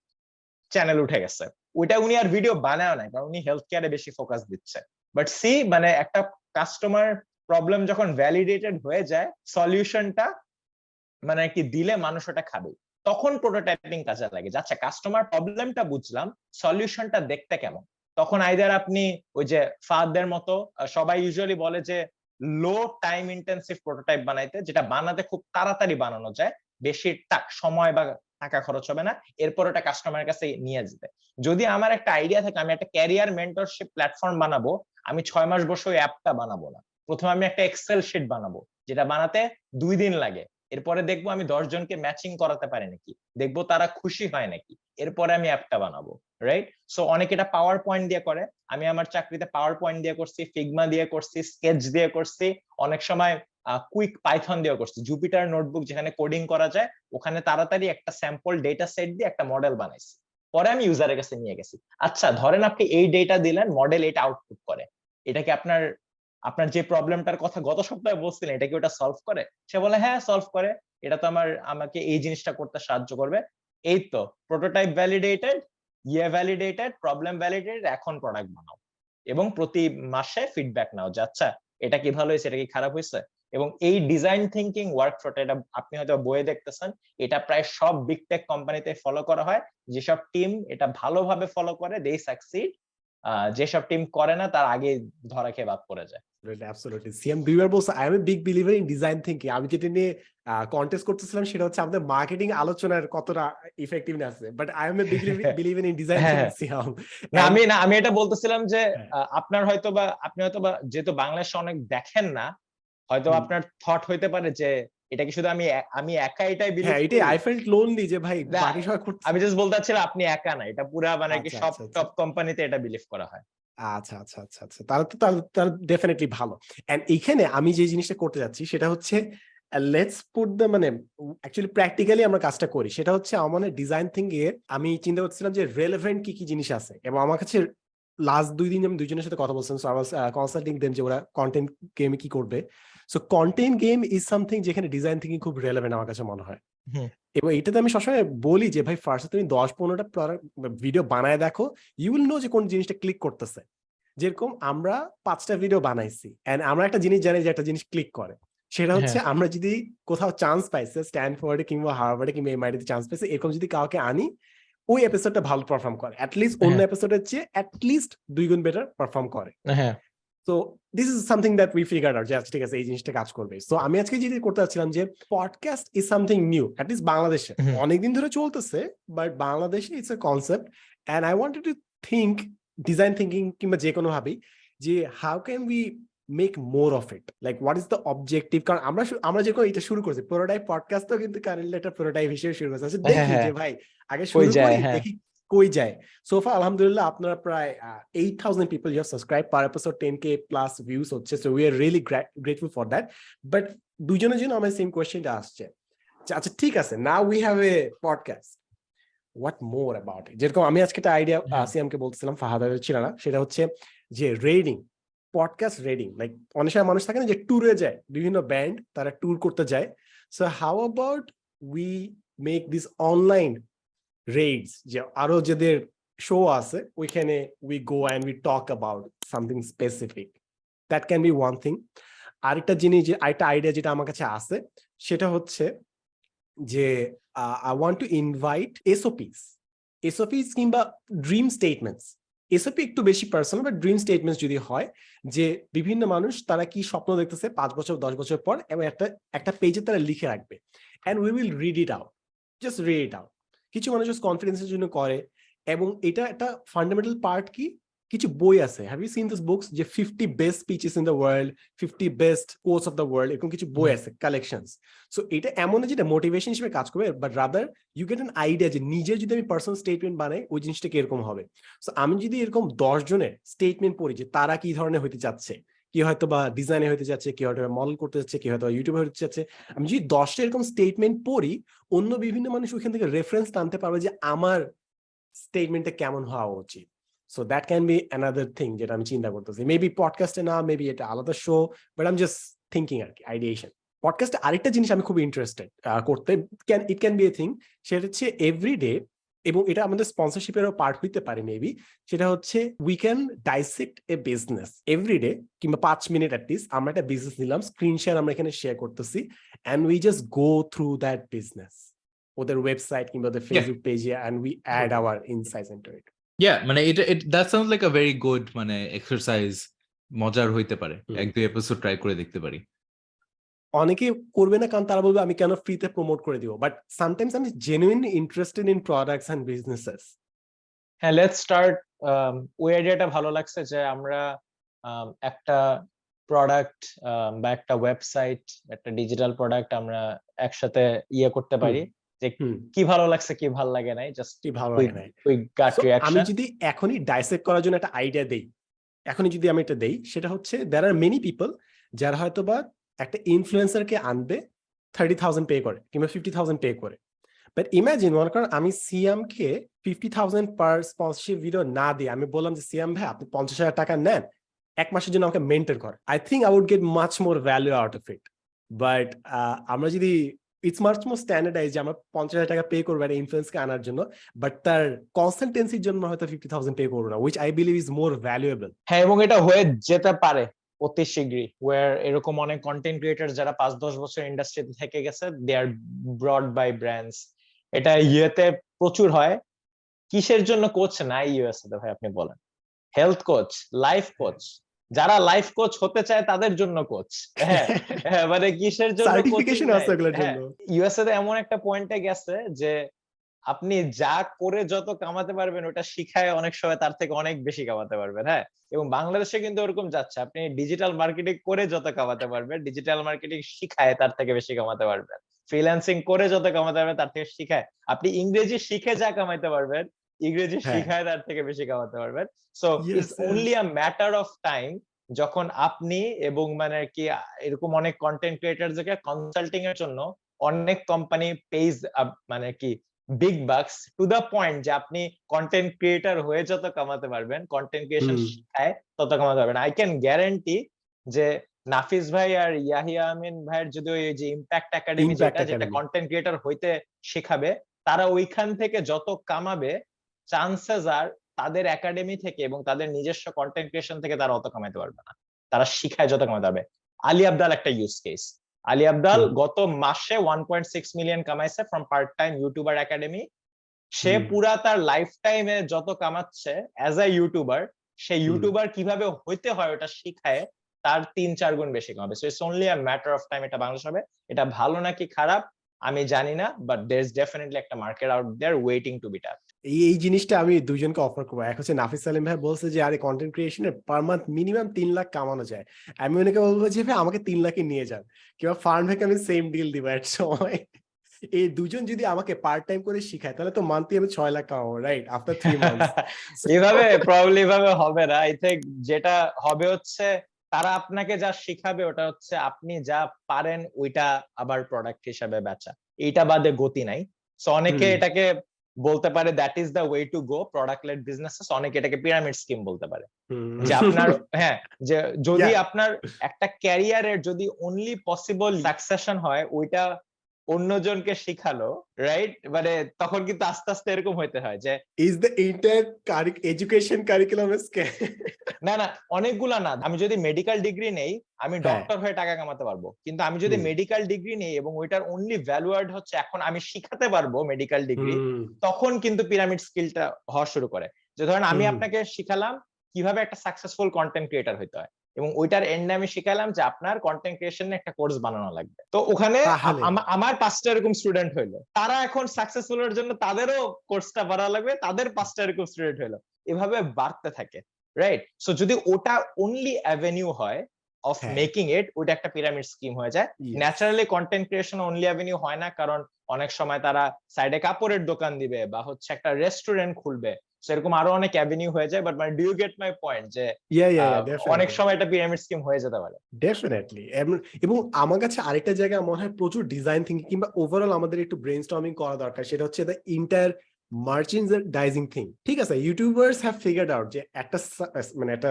চ্যানেল উঠে গেছে। ওইটা উনি আর ভিডিও বানায় নাই, কারণ উনি হেলথ কেয়ারে বেশি ফোকাস দিচ্ছে। বাট সি, মানে একটা কাস্টমার প্রবলেম যখন ভ্যালিডেটেড হয়ে যায়, সলিউশনটা মানে কি দিলে মানুষ ওটা খাবে, তখন প্রোটোটাইপিং কাজে লাগে। আচ্ছা কাস্টমার প্রবলেমটা বুঝলাম, সলিউশনটা দেখতে কেমন, তখন আইদার আপনি ওই যে ফাদের মতো, সবাই ইউজুয়ালি বলে যে লো টাইম ইন্টেন্সিভ প্রোটোটাইপ বানাইতে, যেটা বানাতে খুব তাড়াতাড়ি বানানো যায়, বেশি সময় বা টাকা খরচ হবে না, এরপর ওটা কাস্টমারের কাছে নিয়ে যেতে। যদি আমার একটা আইডিয়া থাকে আমি একটা ক্যারিয়ার মেন্টরশিপ প্ল্যাটফর্ম বানাবো, আমি 6 মাস বসে ওই অ্যাপটা বানাবো না। প্রথমে আমি একটা এক্সেল শিট বানাবো, যেটা বানাতে 2 দিন লাগে। এরপরে দেখবো আমি 10 জনকে ম্যাচিং করাতে পারি নাকি, দেখবো তারা খুশি হয় নাকি, এরপরে আমি অ্যাপটা বানাবো, রাইট? সো অনেকে এটা পাওয়ার পয়েন্ট দিয়ে করে, আমি আমার চাকরিতে পাওয়ার পয়েন্ট দিয়ে করছি, ফিগমা দিয়ে করছি, স্কেচ দিয়ে করছি, অনেক সময় কুইক পাইথন দিয়ে করছি, জুপিটার নোটবুক যেখানে কোডিং করা যায়, ওখানে তাড়াতাড়ি একটা স্যাম্পল ডেটা সেট দিয়ে একটা মডেল বানাইছি, পরে আমি ইউজারের কাছে নিয়ে গেছি। আচ্ছা ধরেন আপনি এই ডেটা দিলেন, মডেল এটা আউটপুট করে, এটা কি আপনার আপনার যে প্রবলেমটার কথা গত সপ্তাহে বলছিলেন এটা কি ওটা সলভ করে? সে বলে হ্যাঁ সলভ করে, এটা তো আমাকে এই জিনিসটা করতে সাহায্য করবে। এই তো prototype validated, validated, problem validated, এখন প্রোডাক্ট বানাও এবং প্রতি মাসে ফিডব্যাক নাও যে আচ্ছা এটা কি ভালো হয়েছে, এটা কি খারাপ হয়েছে। এবং এই ডিজাইন থিঙ্কিং ওয়ার্কফ্লোটা, এটা আপনি হয়তো বইয়ে দেখতেছেন, এটা প্রায় সব বিগ টেক কোম্পানিতে ফলো করা হয়। যেসব টিম এটা ভালোভাবে ফলো করে দে সাকসিড, যেসব টিম করে না তার আগে ধরা খেয়ে বাদ পড়ে যায়। Absolutely. সিএম দুইবার বলছে I am a big believer in design thinking. আমি যেটা নিয়ে কন্টেস্ট করতেছিলাম সেটা হচ্ছে আমাদের মার্কেটিং আলোচনার কতটা ইফেক্টিভনেস আছে, but I am a big believer in design thinking Siam. আমি এটা বলতেছিলাম যে আপনার হয়তোবা আপনি হয়তোবা যেহেতু বাংলাদেশে অনেক দেখেন না, হয়তো আপনার থট হইতে পারে যে এটা কি শুধু আমি একা এটাই বিলিভ করি। এটাই আই ফেল্ট লোনলি যে ভাই বাকি সবাই করতেছে। আমি জাস্ট বলতে চাচ্ছিলাম আপনি একা না, এটা পুরা মানে কি সব টপ কোম্পানিতে এটা বিলিভ করা হয়। আচ্ছা আচ্ছা আচ্ছা আচ্ছা, তাহলে তো তাহলে ডেফিনেটলি ভালো। এন্ড এইখানে আমি যে জিনিসটা করতে যাচ্ছি সেটা হচ্ছে লেটস পুট দ্য মানে অ্যাকচুয়ালি প্র্যাকটিক্যালি আমরা কাজটা করি, সেটা হচ্ছে আমার ডিজাইন থিঙ্কিং এর আমি চিন্তা করছিলাম যে রেলেভেন্ট কি কি জিনিস আছে, এবং আমার কাছে লাস্ট 2 দিন আমি দুইজনের সাথে কথা বলছিলাম, so I was consulting them যে ওরা কন্টেন্ট গেমে কি করবে। So content game is something যেখানে ডিজাইন থিঙ্কিং খুব রেলেভেন্ট আমার কাছে মনে হয়। এবং এটাতে আমি সবসময় বলি যে ভাই ফার্স্টে তুমি 10-15টা ভিডিও বানায় দেখো, ইউ উইল নো যে কোন জিনিসটা ক্লিক করতেছে। যেরকম আমরা 5টা ভিডিও বানাইছি এন্ড আমরা একটা জিনিস জানি যে একটা জিনিস ক্লিক করে, সেটা হচ্ছে আমরা যদি কোথাও চান্স পাইছে স্ট্যানফোর্ডে কিংবা হার্ভার্ডে কিংবা এমআইটিতে চান্স পাইছে, এরকম যদি কাউকে আনি ওই এপিসোডটা ভালো পারফর্ম করে, অ্যাটলিস্ট অন্য এপিসোডের চেয়ে অ্যাটলিস্ট 2 গুণ বেটার পারফর্ম করে। So this is something that we figured out, যে ঠিক আছে এই জিনিসটা কাজ করবে। সো আমি আজকে যেটা করতে চাচ্ছিলাম যে podcast is something new, at least বাংলাদেশে অনেকদিন ধরে চলতেছে, বাট বাংলাদেশে it's a concept and I wanted to think design thinking কিংবা যে কোনো ভাবেই যে how can we make more of it, like what is the objective. কারণ আমরা যেরকম এটা শুরু করছি প্রোটোটাইপ পডকাস্টও কিন্তু কারেন্টলি একটা প্রোটোটাইপ হিসেবে শুরু করছে। দেখি যে ভাই আগে শুরু করি, দেখি কই যায়। সোফা আলহামদুলিল্লাহ আপনারা প্রায় 8,000 people you have subscribed per episode, 10k plus views হচ্ছে, so we are really grateful for that. But দুইজনের জন্য আমার সেম কোয়েশ্চেনটা আসছে, আচ্ছা ঠিক আছে, now we have a podcast, what more about it? যেরকম আমি আজকে একটা আইডিয়া আসিয়ামকে বলছিলাম, ফাহাদের ছিল না, সেটা হচ্ছে যে রেডিং, পডকাস্ট রেডিং, লাইক অনেক সময় মানুষ থাকে না যে ট্যুরে যায়, বিভিন্ন ব্যান্ড তারা ট্যুর করতে যায়, so how about we make this online raids, যে আরো যাদের শো আছে ওইখানে we go and we talk about something specific, that can be one thing. আরেকটা জিনিস, যে আরেকটা আইডিয়া যেটা আমার কাছে আছে, সেটা হচ্ছে যে আই ওয়ান্ট টু ইনভাইট এসওপিস কিংবা ড্রিম স্টেটমেন্টস। এসওপি একটু বেশি পার্সোনাল, বাট ড্রিম স্টেটমেন্টস যদি হয় যে বিভিন্ন মানুষ তারা কি স্বপ্ন দেখতেছে 5 বছর 10 বছর পর, এবং একটা পেজে তারা লিখে রাখবে and we will read it out, just read it out. কিছু মানুষ কনফিডেন্সের জন্য করে, এবং এটা একটা ফান্ডামেন্টাল পার্ট কি, কিছু বই আছে, have you seen this books, যে 50 best speeches in the world, 50 best quotes of the world, এরকম কিছু বই আছে, কালেকশনস। সো এটা এমন না যেটা মোটিভেশন হিসেবে কাজ করবে, but rather you get an idea যে নিজে যদি আমি পার্সোনাল স্টেটমেন্ট বানাই ওই জিনিসটা কিরকম হবে। সো আমি যদি এরকম 10 জনের স্টেটমেন্ট পড়ি যে তারা কি ধরনের হইতে চাচ্ছে, কি হয়তো বা ডিজাইনে হতে যাচ্ছে, কি হয়তো মডেল করতে যাচ্ছে, কি হয়তো ইউটিউবে হতে যাচ্ছে, আমি যদি 10টা এরকম স্টেটমেন্ট পড়ি, অন্য বিভিন্ন মানুষ ওইখান থেকে রেফারেন্স টানতে পারবে যে আমার স্টেটমেন্টটা কেমন হওয়া উচিত। So that can be another thing যেটা আমি চিন্তা করতেছি, মেবি পডকাস্টে না, মেবি এটা আলাদা show, but I am just thinking আর কি, আইডিয়েশন। পডকাস্টে আরেকটা জিনিস আমি খুব ইন্টারেস্টেড করতে, it can be a thing, সেটা হচ্ছে এভরিডে, এবং এটা আমাদের স্পন্সরশিপেরও পার্ট হইতে পারে মেবি, সেটা হচ্ছে we can dissect a business every day, কিংবা 5 মিনিট অ্যাটলিস্ট আমরা একটা বিজনেস নিলাম, স্ক্রিন শেয়ার আমরা এখানে শেয়ার করতেছি, and we just go through that business, ওদের ওয়েবসাইট কিংবা ওদের ফেসবুক পেজে, and we add our insights into it. মানে এটা that sounds like a very good মানে এক্সারসাইজ, মজার হইতে পারে, 1-2 এপিসোড ট্রাই করে দেখতে পারি। অনেকে করবে না, কারণ তারা বলবে আমি কেন ফ্রিতে প্রমোট করে দিব, বাট সামটাইমস আমি genuinely interested in products and businesses. হ্যাঁ, লেটস স্টার্ট। ওই আইডিয়াটা ভালো লাগছে যে আমরা একটা প্রোডাক্ট বা একটা ওয়েবসাইট, একটা ডিজিটাল প্রোডাক্ট আমরা একসাথে করতে পারি, যে কি ভালো লাগছে কি ভালো লাগে নাই, জাস্ট কি ভালো লাগে নাই, কুইক গাট রিঅ্যাকশন। আমি যদি এখনই ডাইসেক্ট করার জন্য একটা আইডিয়া দেই, এখনই যদি আমি এটা দেই, সেটা হচ্ছে দেয়ার আর মেনি পিপল যারা হয়তো বা একটা ইনফ্লুয়েন্সারকে আনবে 30,000 পে করে কিংবা 50,000 পে করে, বাট ইমাজিন মনে করেন আমি সিয়ামকে 50,000 পার স্পন্সরশিপ ভিডিও না দিয়ে আমি বললাম যে সিয়াম ভাই আপনি 50,000 টাকা নেন, 1 মাসের জন্য আমাকে মেন্টর করে, I think I would get much more value out of it. But আমরা যদি ইটস মাচ মোর স্ট্যান্ডার্ডাইজ যে আমরা 50,000 টাকা পে করবো একটা ইনফ্লুয়েন্সকে আনার জন্য, বাট তার কনসালটেন্সির জন্য হয়তো 50,000 পে করবো না, which I believe is more valuable. হ্যাঁ, এবং এটা হয়ে যেতে পারে অতি শীঘ্রই, ওয়ার এরকম অনেক কন্টেন্ট ক্রিয়েটর যারা 5-10 বছর ইন্ডাস্ট্রিতে থেকে গেছে, দে আর ব্রড বাই ব্র্যান্ডস। এটা ইউএতে প্রচুর হয়। কিসের জন্য কোচ নাই ইউএসএ তে ভাই আপনি বলেন? হেলথ কোচ, লাইফ কোচ, যারা লাইফ কোচ হতে চায় তাদের জন্য কোচ। হ্যাঁ, মানে কিসের জন্য সার্টিফিকেশন আছে ওগুলোর জন্য। ইউএসএ তে এমন একটা পয়েন্টে গেছে যে আপনি যা করে যত কামাতে পারবেন ওটা শিখায় অনেক সময় তার থেকে অনেক বেশি কামাতে পারবেন। হ্যাঁ, এবং বাংলাদেশে কিন্তু ওরকম যাচ্ছে, আপনি ডিজিটাল মার্কেটিং করে যত কামাতে পারবেন, ডিজিটাল মার্কেটিং শিখায় তার থেকে বেশি কামাতে পারবেন, ফ্রিল্যান্সিং করে যত কামাতে পারবেন তার থেকে শিখায়, আপনি ইংরেজি শিখে যা কামাইতে পারবেন ইংরেজি শিখায় তার থেকে বেশি কামাতে পারবেন। So it's only a matter of time যখন আপনি এবং মানে আর কি এরকম অনেক কন্টেন্ট ক্রিয়েটরদেরকে কনসাল্টিং এর জন্য অনেক কোম্পানি পেজ মানে কি বিগ বাক্স টু দা পয়েন্ট যে আপনি কন্টেন্ট ক্রিয়েটর হয়ে যত কামাতে পারবেন, কন্টেন্ট ক্রিয়েশন শিখায় তত কামাতে পারবেন। আই ক্যান গ্যারান্টি যে নাফিস ভাই আর ইয়াহিয়া আমিন ভাইয়ের যদি ওই যে ইম্প্যাক্ট একাডেমি যেটা কন্টেন্ট ক্রিয়েটর হইতে শেখাবে, তারা ওইখান থেকে যত কামাবে চান্সেস আর তাদের একাডেমি থেকে এবং তাদের নিজস্ব কন্টেন্ট ক্রিয়েশন থেকে তারা অত কামাইতে পারবে না, তারা শিখায় যত কামাতে পারবে। আলী আবদাল একটা ইউজ কেস। আলী আবদাল গত মাসে 1.6 মিলিয়ন কামাইছে from part time YouTuber academy. সে পুরা তার লাইফ টাইমে যত কামাচ্ছে অ্যাজ আ ইউটিউবার, সে ইউটিউবার কিভাবে হইতে হয় ওটা শিখায় তার 3-4 গুণ বেশি কামাবে। So it's only a matter of time এটা বাংলাদেশ হবে। এটা ভালো নাকি খারাপ আমি জানি না, বাট দেয়ার ইজ ডেফিনেটলি একটা market out there waiting to be tapped. এই জিনিসটা আমি দুইজনকে অফার করবো। এক হচ্ছে নাফিস সালিম ভাই বলছে যে আরে কন্টেন্ট ক্রিয়েশনের পার মান্থ মিনিমাম 3 লাখ কামানো যায়। আমি ওনাকে বলবো যে ভাই আমাকে 3 লাখে নিয়ে যান, কিংবা ফার্ন ভাইকে আমি সেম ডিল দিব এক সময়। এই দুজন যদি আমাকে পার্ট টাইম করে শিখায় তাহলে তো মান্থলি আমি 6 লাখ কামাবো, রাইট, আফটার 3 মান্থস। এভাবে প্রবাবলি এভাবে হবে না। আই থিংক যেটা হবে হচ্ছে তারা আপনাকে যা শিখাবে ওটা হচ্ছে আপনি যা পারেন ওইটা আবার প্রোডাক্ট হিসাবে বেচা, এইটা বাদে গতি নাই। সো অনেকে এটাকে বলতে পারে that is the way to go product led businesses, অনেকে এটাকে পিরামিড স্কিম বলতে পারে। যে আপনার হ্যাঁ, যে যদি আপনার একটা ক্যারিয়ারের যদি অনলি পসিবল সাকসেশন হয় ওইটা অন্যজনকে শিখালো, রাইট, মানে তখন কিন্তু আস্তে আস্তে এরকম হইতে হয় যে is the entire education curriculum scam. না না, অনেকগুলা না। আমি যদি মেডিকেল ডিগ্রি নেই আমি ডক্টর হয়ে টাকা কামাতে পারবো, কিন্তু আমি যদি মেডিকেল ডিগ্রি নেই এবং ওইটার অনলি ভ্যালু অ্যাড হচ্ছে এখন আমি শিখাতে পারবো মেডিকেল ডিগ্রি, তখন কিন্তু পিরামিড স্কিলটা হওয়া শুরু করে। যে ধরেন আমি আপনাকে শিখালাম কিভাবে একটা সাকসেসফুল কন্টেন্ট ক্রিয়েটর হইতে হয় এবং ওইটার এন্ডে আমি শিখালাম যে আপনার কন্টেন্ট ক্রিয়েশনে একটা কোর্স বানানো লাগবে। তো ওখানে আমার 5টা এরকম স্টুডেন্ট হইলো, তারা এখন সাকসেসফুল এর জন্য তাদেরও কোর্সটা বাড়ানো লাগবে, তাদের 5টা এরকম স্টুডেন্ট হইলো, এভাবে বাড়তে থাকে, রাইট। সো যদি ওটা অনলি অ্যাভিনিউ হয় অফ মেকিং ইট, ওটা একটা পিরামিড স্কিম হয়ে যায়। Naturally content creation only avenue হয় না, কারণ অনেক সময় তারা সাইডে কাপড়ের দোকান দিবে বা হচ্ছে একটা রেস্টুরেন্ট খুলবে, সেরকম আরো অনেক অ্যাভিনিউ হয়ে যায়। বাট মানে do you get my point যে অনেক সময় এটা পিরামিড স্কিম হয়ে যেতে পারে। ডেফিনেটলি। এবং আমার কাছে আরেকটা জায়গায় মনে হয় প্রচুর ডিজাইন থিঙ্কিং কিংবা ওভারঅল আমাদের একটু ব্রেইনস্টর্মিং করা দরকার, সেটা হচ্ছে দ্য ইন্টায়ার মার্চেন্ডাইজিং থিং। ঠিক আছে, ইউটিউবার্স হ্যাভ ফিগার্ড আউট যে একটা মানে একটা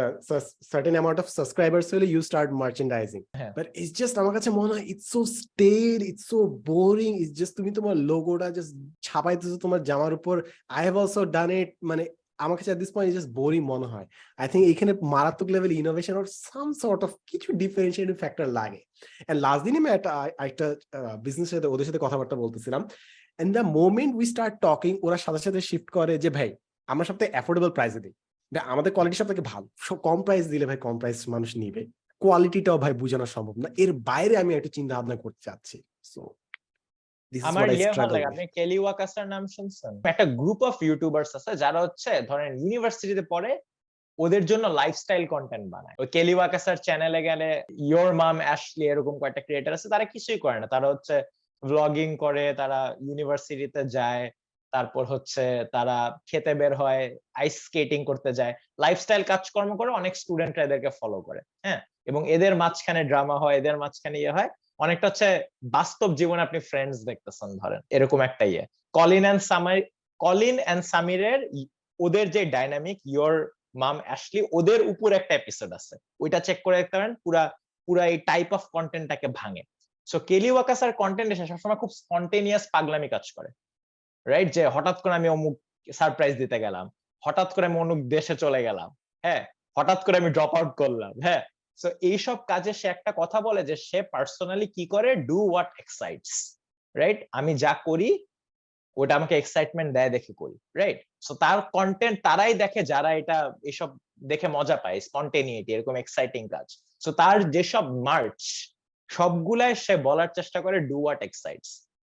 সার্টেন অ্যামাউন্ট অফ সাবস্ক্রাইবার্স হলে you start merchandising, but it's just আমার কাছে মনে হয় it's so stale, it's so boring. It's just তুমি তোমার লোগোটা জাস্ট ছাপাইতেছো তোমার জামার উপর। I have also done it. মানে আমার কাছে at this point just boring মনে হয়। আই থিঙ্ক এখানে মারাত্মক level innovation or some sort of কিছু ডিফারেন্সিয়েটিং ফ্যাক্টর লাগে। এন্ড লাস্ট দিনে আমি একটা বিজনেস সাথে ওদের সাথে কথাবার্তা বলতেছিলাম, and the moment we start talking ওরা সাথে সাথে শিফট করে যে ভাই আমরা সবথেকে অ্যাফোর্ডেবল প্রাইসে দিই, আমাদের কোয়ালিটি সব থেকে ভালো, কম প্রাইস দিলে ভাই কম প্রাইস মানুষ নিবে, কোয়ালিটিটাও ভাই বোঝানো সম্ভব না, এর বাইরে আমি একটু চিন্তা ভাবনা করতে চাচ্ছি। সো আমার ভালো লাগে, আপনি কেলি ওয়াকাসার নাম শুনছেন? একটা গ্রুপ অফ ইউটিউবার্স আছে যারা হচ্ছে ধরেন ইউনিভার্সিটিতে পড়ে, ওদের জন্য লাইফস্টাইল কন্টেন্ট বানায়। ওই কেলি ওয়াকাসার চ্যানেলে গেলে ইয়োর মাম অ্যাশলি এরকম কয়েকটা ক্রিয়েটর আছে, তারা কিছুই করে না, তারা হচ্ছে ব্লগিং করে, তারা ইউনিভার্সিটিতে যায়, তারপর হচ্ছে তারা খেতে বের হয়, আইস স্কেটিং করতে যায়, লাইফস্টাইল কাজকর্ম করে, অনেক স্টুডেন্টরা এদেরকে ফলো করে। হ্যাঁ, এবং এদের মাঝখানে ড্রামা হয়, এদের মাঝখানে ইয়ে হয়, অনেকটা হচ্ছে বাস্তব জীবনে আপনি ফ্রেন্ডস দেখতেছেন ধরেন এরকম একটা ইয়ে। কলিন এন্ড সামিরের ওদের যে ডাইনামিক ইয়োর মাম অ্যাশলি, ওদের উপর একটা এপিসোড আছে, ওইটা চেক করে দেখতে পারেন, পুরা এই টাইপ অফ কন্টেন্টটাকে ভাঙে। সো কেলি ওয়াকাসার কন্টেন্ট এসে সবসময় খুব স্পন্টেনিয়াস পাগলামি কাজ করে, রাইট, যে হঠাৎ করে আমি অমুক সারপ্রাইজ দিতে গেলাম, হঠাৎ করে আমি অমুক দেশে চলে গেলাম, হ্যাঁ, হঠাৎ করে আমি ড্রপ আউট করলাম, হ্যাঁ। সো এইসব কাজে সে একটা কথা বলে যে সে পার্সোনালি কি করে, ডু হোয়াট এক্সাইটস, রাইট, আমি যা করি ওটা আমাকে এক্সাইটমেন্ট দেয় দেখে করি, রাইট। সো তার কন্টেন্ট তারাই দেখে যারা এটা এসব দেখে মজা পায়, স্পন্টেনিটি, এরকম এক্সাইটিং কাজ। সো তার যেসব মার্চ সবগুলাই সে বলার চেষ্টা করে ডু হোয়াট এক্সাইটস।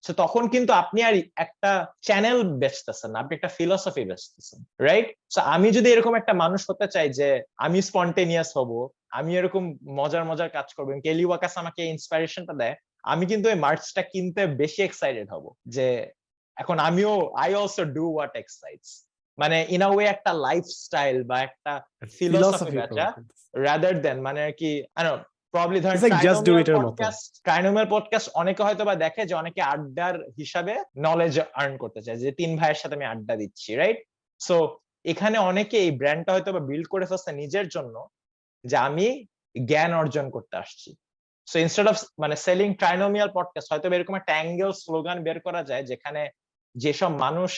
সো তখন কিন্তু আপনি আর একটা চ্যানেল বেচতেছেন না, আপনি একটা ফিলসফি বেচতেছেন, রাইট। সো আমি যদি এরকম একটা মানুষ হতে চাই যে আমি স্পন্টেনিয়াস হব, আমি এরকম মজার মজার কাজ করবো, কেলি ওয়াকাস আমাকে ইন্সপিরেশনটা দেয়, আমি কিন্তু ওই মার্চটা কিনতে বেশি এক্সাইটেড হব যে এখন আমিও I also do what excites. মানে ইন আ ওয়ে একটা লাইফস্টাইল বা একটা ফিলোসফি বেচা, রাদার দেন মানে আর কি প্রবাবলি ধরেন ট্রাইনোমিয়াল পডকাস্ট অনেকে হয়তো বা দেখে যে অনেকে আড্ডার হিসাবে নলেজ আর্ন করতে চায়, যে 3 ভাইয়ের সাথে আমি আড্ডা দিচ্ছি, রাইট? সো এখানে অনেকে এই ব্র্যান্ডটা হয়তো বা বিল্ড করে ফেলছে নিজের জন্য, যে আমি জ্ঞান অর্জন করতে আসছি। সো ইনস্টেড অফ মানে সেলিং ট্রাইনোমিয়াল পডকাস্ট, হয়তো এরকম একটা অ্যাঙ্গেল স্লোগান বের করা যায় যেখানে যেসব মানুষ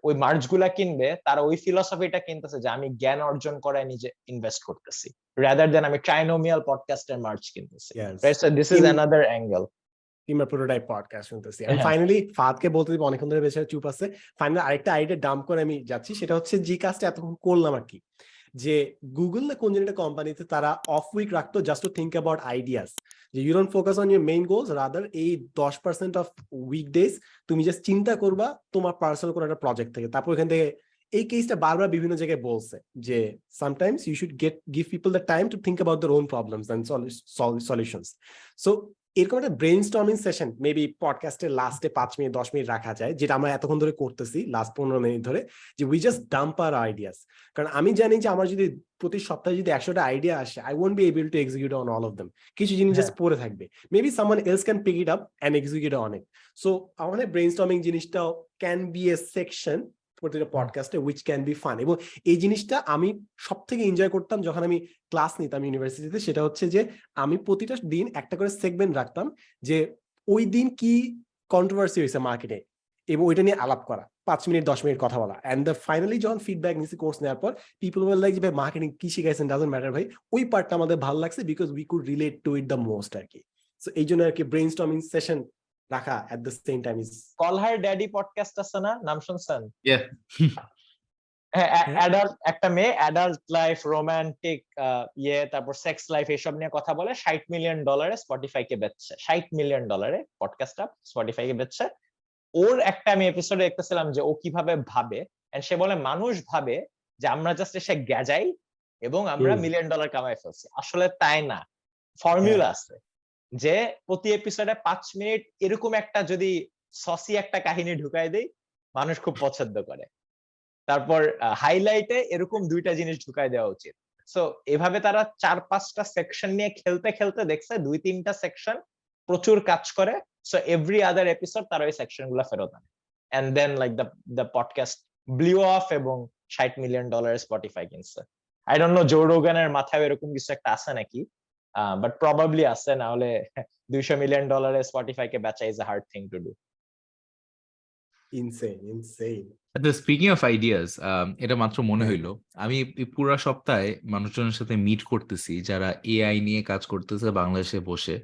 ওই মার্চ গুলা কিনবে তারা ওই ফিলসফিটা কিনতেছে যে আমি জ্ঞান অর্জন করায় নিজে ইনভেস্ট করতেছি, রাদার দেন আমি ট্রাইনোমিয়াল পডকাস্টের মার্চ কিনতেছি, right? So this is another angle. কিংবা প্রোটোটাইপ পডকাস্ট শুনতেছি। আমি ফাইনালি ফাদকে বলতে দিব, অনেকক্ষণ ধরে বেচারা চুপ আছে, ফাইনালি আরেকটা আইডিয়া ডাম্প করে আমি যাচ্ছি, সেটা হচ্ছে যে কাজটা এতক্ষণ করলাম আর কি, যে গুগল না কোন একটা কোম্পানিতে তারা অফ উইক রাখতো just to think about ideas, যে you don't focus on your main goals, rather এই 10% অফ উইকডেজ তুমি জাস্ট চিন্তা করবা তোমার পার্সোনাল কোনো একটা প্রজেক্ট থেকে। তারপর এখান থেকে এই কেসটা বারবার বিভিন্ন জায়গায় বলছে যে sometimes you should give people the time to think about their own problems and solutions. So এরকম একটা ব্রেইনস্টর্মিং সেশন মেবি পডকাস্টের লাস্টে 5 মিনিট 10 মিনিট রাখা যায়, যেটা আমরা এতক্ষণ ধরে করতেছি লাস্ট 15 মিনিট ধরে, যে we just dump our ideas. কারণ আমি জানি যে আমার যদি প্রতি সপ্তাহে যদি 100টা আইডিয়া আসে, I won't be able to execute on all of them. কিছু জিনিস জাস্ট পড়ে থাকবে, maybe someone else can pick it up and execute on it. So আমাদের ব্রেইনস্টর্মিং জিনিসটাও ক্যান বি এ সেকশন প্রতিটা পডকাস্টে উইচ ক্যান বি ফান। এবং এই জিনিসটা আমি সব থেকে এনজয় করতাম যখন আমি ক্লাস নিতাম ইউনিভার্সিটিতে, সেটা হচ্ছে যে আমি প্রতিটা দিন একটা করে সেগমেন্ট রাখতাম, যে ওই দিন কি কন্ট্রোভার্সি হয়েছে মার্কেটে, এবং ওইটা নিয়ে আলাপ করা, 5 মিনিট 10 মিনিট কথা বলা, এন্ড দ্য ফাইনালি যখন ফিডব্যাক নিছি কোর্স নেওয়ার পর, পিপল ওয়ার লাইক যে ভাই মার্কেটিং কি শিখাইছেন ডাজন্ট ম্যাটার ভাই, ওই পার্টটা আমাদের ভালো লাগছে because we could relate to it the most আর কি। সো এই জন্য আর কি ব্রেইনস্টর্মিং সেশন রাখা at the same time is. Call her daddy podcast আছে না, নাম শুনছেন? একটা মেয়ে অ্যাডাল্ট লাইফ, রোমান্টিক তারপর সেক্স লাইফ এসব নিয়ে কথা বলে, $60 মিলিয়ন স্পটিফাই কে বেচছে, $60 মিলিয়ন পডকাস্টটা স্পটিফাই কে বেচছে। ওর একটা আমি এপিসোডে দেখতেছিলাম যে ও কিভাবে ভাবে, সে বলে মানুষ ভাবে যে আমরা জাস্ট এসে গ্যাজাই এবং আমরা $1 মিলিয়ন কামাই ফেলছি। আসলে তাই না, ফর্মুলা আছে, যে প্রতি এপিসোডে 5 মিনিট এরকম একটা যদি সসি একটা কাহিনী ঢুকাই দেই, মানুষ খুব পছন্দ করে। তারপর হাইলাইটে এরকম 2টা জিনিস ঢুকাই দেওয়া উচিত। সো এভাবে তারা 4-5টা সেকশন নিয়ে খেলতে খেলতে দেখছে 2-3টা সেকশন প্রচুর কাজ করে। সো এভরি আদার এপিসোড তারা ওই সেকশন গুলা ফেরত আনে, and then like the podcast blew off এবং $60 মিলিয়ন স্পটিফাই কিনছে। আই ডোন্ট নো জো রোগানের মাথায় এরকম কিছু একটা আছে নাকি, বাট প্রবাবলি আছে, না হলে $200 মিলিয়ন স্পটিফাই কে বেচা is a hard thing to do. Insane. Speaking of ideas, এটা মাত্র মনে হইলো, আমি পুরা সপ্তাহে মানুষজনের সাথে মিট করতেছি যারা এআই নিয়ে কাজ করতেছে বাংলাদেশে বসে।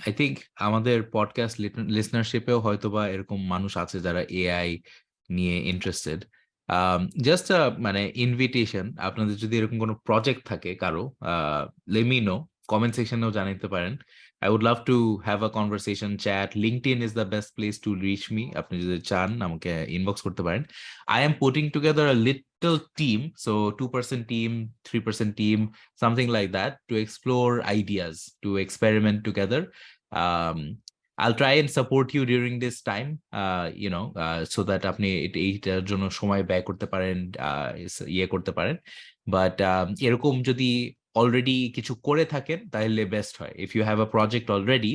আই থিঙ্ক আমাদের পডকাস্ট লিসনারশিপেও হয়তো বা এরকম মানুষ আছে যারা এআই নিয়ে ইন্টারেস্টেড। জাস্ট মানে ইনভিটেশন, আপনাদের যদি এরকম কোনো প্রজেক্ট থাকে কারো, লেট মি নো, কমেন্ট সেকশনেও জানাতে পারেন। I would love to have a conversation chat. LinkedIn is the best place to reach me. আপনি যদি চান আমাকে ইনবক্স করতে পারেন। I am putting together a little team, so 2% team, 3% team, something like that, to explore ideas, to experiment together. I'll try and support you during this time, so that আপনি এইটার জন্য সময় ব্যয় করতে পারেন, ইয়ে করতে পারেন। বাট এরকম যদি অলরেডি কিছু করে থাকেন তাহলে বেস্ট হয়। If you have a project already,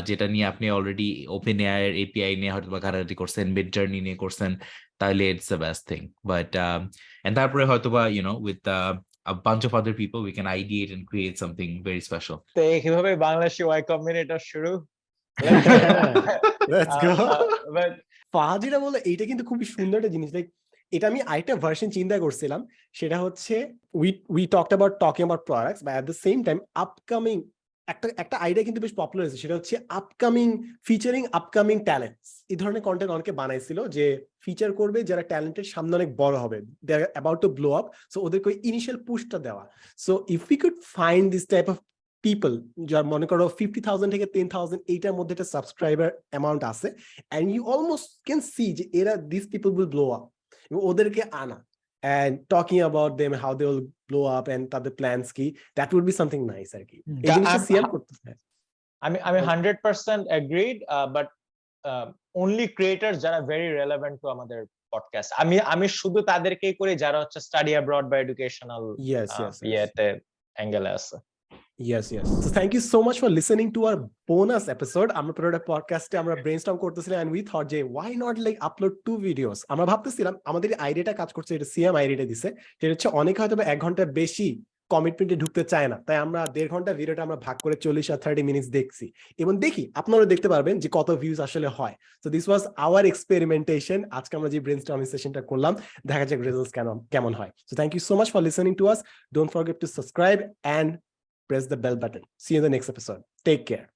যেটা নিয়ে আপনি অলরেডি ওপেন এআই এর এপিআই নিয়ে হয়তো বা ঘাটাঘাটি করছেন, মিড জার্নি নিয়ে করছেন, তাহলে it's the best thing. But and তারপরে হয়তো বা with a bunch of other people we can ideate and create something very special. তো এইভাবে বাংলাদেশি ওয়াই কম্বিনেটর শুরু। Let's go. ফাজিরা বলে এইটা কিন্তু খুবই সুন্দর একটা জিনিস। লাইক এটা আমি আরেকটা ভার্সন চিন্তা করছিলাম, সেটা হচ্ছে we talked about talking about products, but at the same time upcoming একটা আইডিয়া কিন্তু বেশ পপুলার হয়েছে, সেটা হচ্ছে আপকামিং ফিচারিং আপকামিং ট্যালেন্টস। এই ধরনের কন্টেন্ট অনেকে বানাইছিল যে ফিচার করবে যারা ট্যালেন্টের সামনে অনেক বড় হবে, they are about to blow up, so ওদেরকে ওই ইনিশিয়াল পুশটা দেওয়া। So if we could find this type of people, যার মনে করো 50,000 থেকে 10,000 এইটার মধ্যে একটা সাবস্ক্রাইবার অ্যামাউন্ট আছে, and you almost can see যে এরা these people will blow up, ওদেরকে আনা and talking about them, how they will blow up and তাদের plans কি, that would be something nice আর কি। এই জিনিসটা সিএম করতে চাই। আমি 100% agreed, but only creators যারা very relevant to আমাদের পডকাস্ট। আমি শুধু তাদেরকেই করি যারা হচ্ছে স্টাডি অ্যাব্রড বা এডুকেশনাল Yes, yes, yes. ইয়েতে অ্যাঙ্গেলে আছে। Yes, yes. So thank you so much for listening to our bonus episode. আমরা পুরোটা পডকাস্টে আমরা ব্রেইনস্টর্ম করতেছিলাম and we thought যে why not like upload 2 videos. আমরা ভাবতেছিলাম আমাদের আইডিয়াটা কাজ করছে, এটা সিএম আইডিয়াটা দিছে, যেটা হচ্ছে অনেকে হয়তো 1 ঘন্টা বেশি কমিটমেন্টে ঢুকতে চায় না, তাই আমরা 1.5 ঘন্টা ভিডিওটা আমরা ভাগ করে 40 আর 30 মিনিটস দেখছি এবং দেখি আপনারা দেখতে পারবেন যে কত ভিউজ আসলে হয়। So this was our experimentation. আজকে আমরা যে ব্রেইনস্টর্মিং সেশনটা করলাম, দেখা যাক রেজাল্টস কেমন হয়। So thank you so much for listening to us. Don't forget to subscribe and press the bell button. See you in the next episode. Take care.